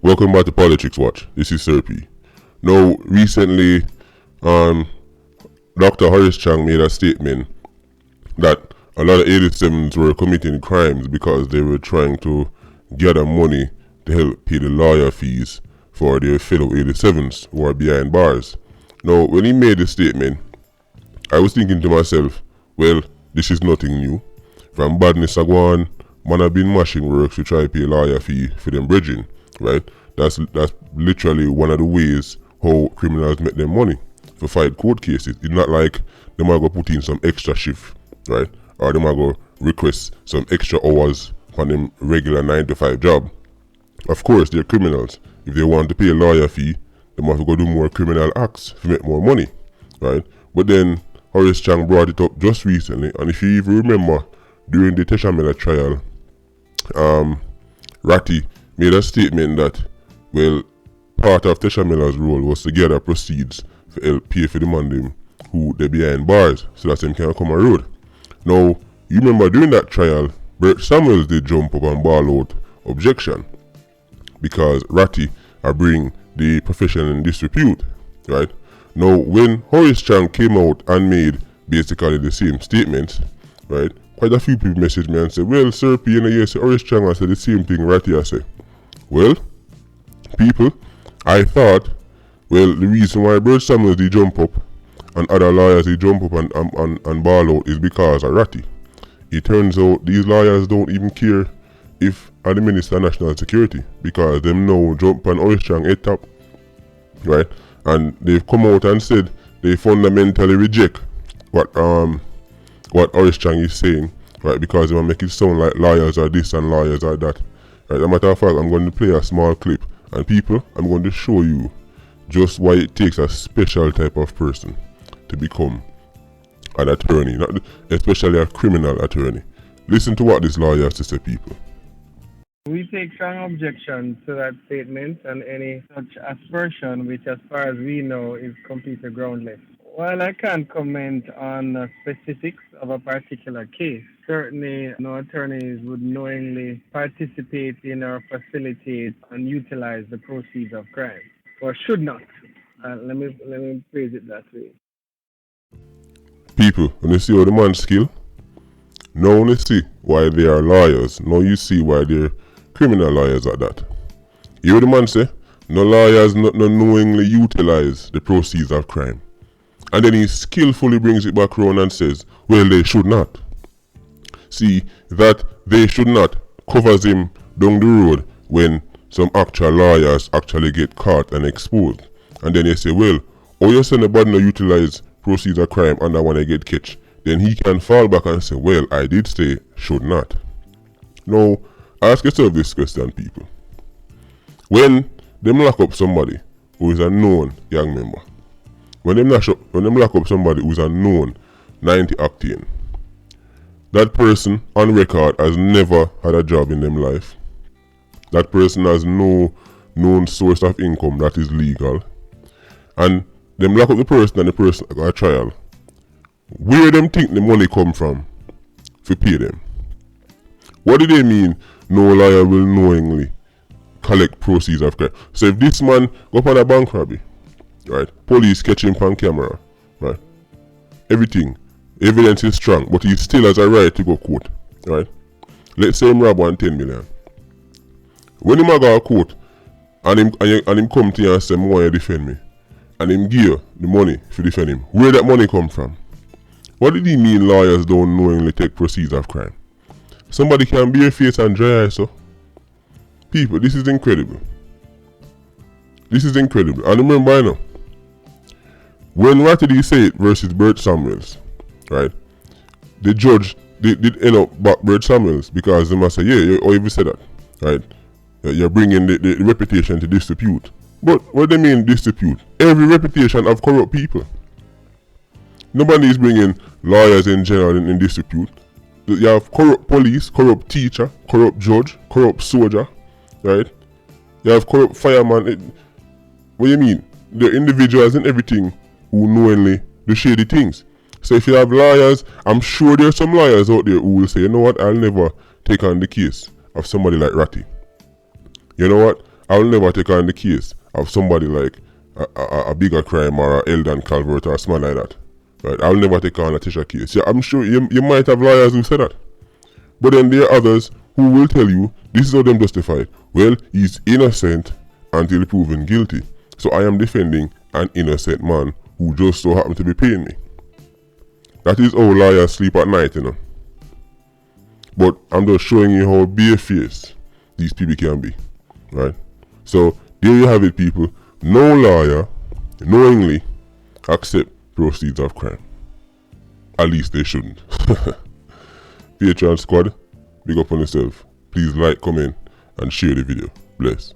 Welcome back to Politics Watch. This is Sir P. Now, recently, Dr. Horace Chang made a statement that a lot of 87s were committing crimes because they were trying to gather money to help pay the lawyer fees for their fellow 87s who are behind bars. Now, when he made this statement, I was thinking to myself, well, this is nothing new. From badness a go on, man have been mashing works to try to pay lawyer fee for them bridging, right? That's literally one of the ways how criminals make them money for fight court cases. It's not like they might go put in some extra shift, right? Or they might go request some extra hours on them regular 9 to 5 job. Of course, they're criminals. If they want to pay a lawyer fee, they must go do more criminal acts to make more money, right? But then Horace Chang brought it up just recently, and if you even remember, during the Teshamela trial, Ratty made a statement that, well, part of Teshamela's role was to gather proceeds for help pay for the man them who they behind bars, so that them can come on road. Now, you remember during that trial, Bert Samuels did jump up and ball out objection because Ratty are bring the profession in disrepute, right? Now, when Horace Chang came out and made basically the same statements, right, quite a few people messaged me and said, well, Sir P, yes, Horace Chang I said the same thing Ratty I said. Well, people, I thought, well, the reason why Bert Samuels did jump up and other lawyers did jump up and ball out is because of Ratty. It turns out these lawyers don't even care if are the Minister of National Security because them now jump on Horace Chang head top, right? And they've come out and said they fundamentally reject what Horace Chang is saying, right? Because they will make it sound like lawyers are this and lawyers are that. Right? As a matter of fact, I'm going to play a small clip, and people, I'm going to show you just why it takes a special type of person to become an attorney, not especially a criminal attorney. Listen to what this lawyer has to say, people. We take strong objection to that statement and any such aspersion, which as far as we know is completely groundless. While I can't comment on specifics of a particular case, certainly no attorneys would knowingly participate in or facilitate and utilize the proceeds of crime, or should not. Let me phrase it that way. People, when you see how the man skill, now only see why they are lawyers, now you see why they're criminal lawyers at that. You hear the man say, no lawyers not knowingly utilize the proceeds of crime. And then he skillfully brings it back around and says, well, they should not. See, that they should not covers him down the road when some actual lawyers actually get caught and exposed. And then they say, well, oh, you say nobody no utilize proceeds of crime and I want to get catch. Then he can fall back and say, well, I did say should not. Now, ask yourself this question, people. When them lock up somebody who is a known young member, when them lock up somebody who is a known 90 octane, that person on record has never had a job in them life. That person has no known source of income that is legal. And them lock up the person and the person got a trial. Where them think the money come from to pay them? What do they mean no lawyer will knowingly collect proceeds of crime? So if this man go up on a bank robbery, right, police catch him on camera, right, everything, evidence is strong, but he still has a right to go court, right? Let's say him rob 10 million. When him go to court and him come to you and say, I want you to defend me, and him give you the money to defend him, where that money come from? What did he mean lawyers don't knowingly take proceeds of crime? Somebody can be your face and dry eyes, so. People, this is incredible. This is incredible. And remember, I know, when Ratty say it versus Bert Samuels, right, the judge did end up back Bert Samuels because they must say, yeah, you even said that, right? You're bringing the reputation to disrepute. But what do they mean disrepute? Every reputation of corrupt people. Nobody is bringing lawyers in general in disrepute. You have corrupt police, corrupt teacher, corrupt judge, corrupt soldier, right? You have corrupt fireman. What do you mean? The individuals and everything who knowingly do shady things. So if you have lawyers, I'm sure there are some lawyers out there who will say, you know what, I'll never take on the case of somebody like Ratty. You know what, I'll never take on the case of somebody like a bigger crime or a Eldon Calvert or something like that. Right? I'll never take on a Tisha case. Yeah, I'm sure you might have lawyers who say that. But then there are others who will tell you this is how them justify it. Well, he's innocent until proven guilty. So I am defending an innocent man who just so happened to be paying me. That is how lawyers sleep at night, you know. But I'm just showing you how barefaced these people can be. Right? So there you have it, people. No lawyer knowingly accept proceeds of crime. At least they shouldn't. Patreon squad, big up on yourself. Please like, comment, and share the video. Bless.